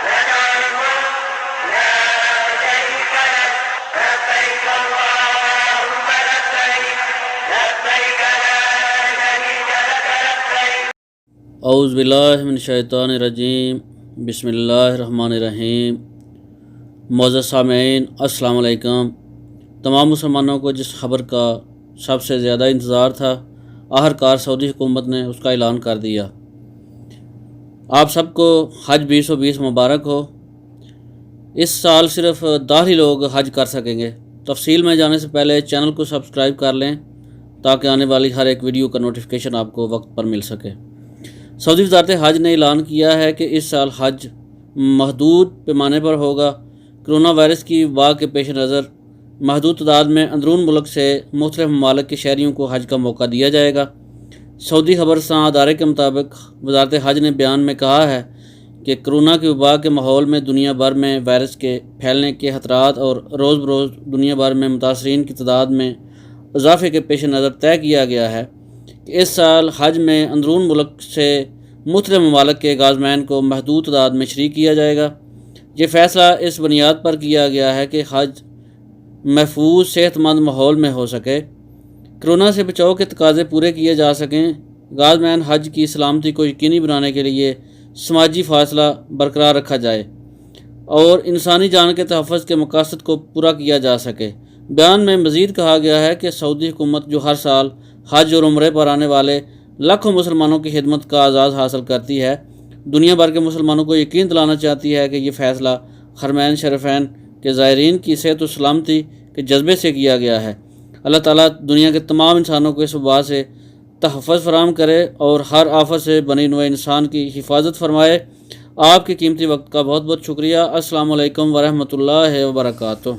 لك الملك لا شريك لك لبيك اللهم لبيك لبيك لا شريك لك لبيك اعوذ باللہ من الشیطان الرجیم بسم اللہ الرحمن الرحیم۔ معزز سامعین السلام علیکم۔ تمام مسلمانوں کو جس خبر کا سب سے زیادہ انتظار تھا، آخرکار سعودی حکومت نے اس کا اعلان کر دیا۔ آپ سب کو حج 2020 مبارک ہو۔ اس سال صرف 10 ہی لوگ حج کر سکیں گے۔ تفصیل میں جانے سے پہلے چینل کو سبسکرائب کر لیں تاکہ آنے والی ہر ایک ویڈیو کا نوٹیفیکیشن آپ کو وقت پر مل سکے۔ سعودی وزارت حج نے اعلان کیا ہے کہ اس سال حج محدود پیمانے پر ہوگا۔ کرونا وائرس کی وبا کے پیش نظر محدود تعداد میں اندرون ملک سے مختلف ممالک کے شہریوں کو حج کا موقع دیا جائے گا۔ سعودی خبررساں ادارے کے مطابق وزارت حج نے بیان میں کہا ہے کہ کرونا کی وبا کے ماحول میں دنیا بھر میں وائرس کے پھیلنے کے خطرات اور روز بروز دنیا بھر میں متاثرین کی تعداد میں اضافے کے پیش نظر طے کیا گیا ہے کہ اس سال حج میں اندرون ملک سے مختلف ممالک کے غازمین کو محدود تعداد میں شریک کیا جائے گا۔ یہ فیصلہ اس بنیاد پر کیا گیا ہے کہ حج محفوظ صحت مند ماحول میں ہو سکے، کرونا سے بچاؤ کے تقاضے پورے کیے جا سکیں، غازمین حج کی سلامتی کو یقینی بنانے کے لیے سماجی فاصلہ برقرار رکھا جائے اور انسانی جان کے تحفظ کے مقاصد کو پورا کیا جا سکے۔ بیان میں مزید کہا گیا ہے کہ سعودی حکومت جو ہر سال حج اور عمرے پر آنے والے لاکھوں مسلمانوں کی خدمت کا اعزاز حاصل کرتی ہے، دنیا بھر کے مسلمانوں کو یقین دلانا چاہتی ہے کہ یہ فیصلہ حرمین شریفین کے زائرین کی صحت و سلامتی کے جذبے سے کیا گیا ہے۔ اللہ تعالیٰ دنیا کے تمام انسانوں کو اس وبا سے تحفظ فراہم کرے اور ہر آفت سے بنی نوع انسان کی حفاظت فرمائے۔ آپ کے قیمتی وقت کا بہت بہت شکریہ۔ السلام علیکم ورحمۃ اللہ وبرکاتہ۔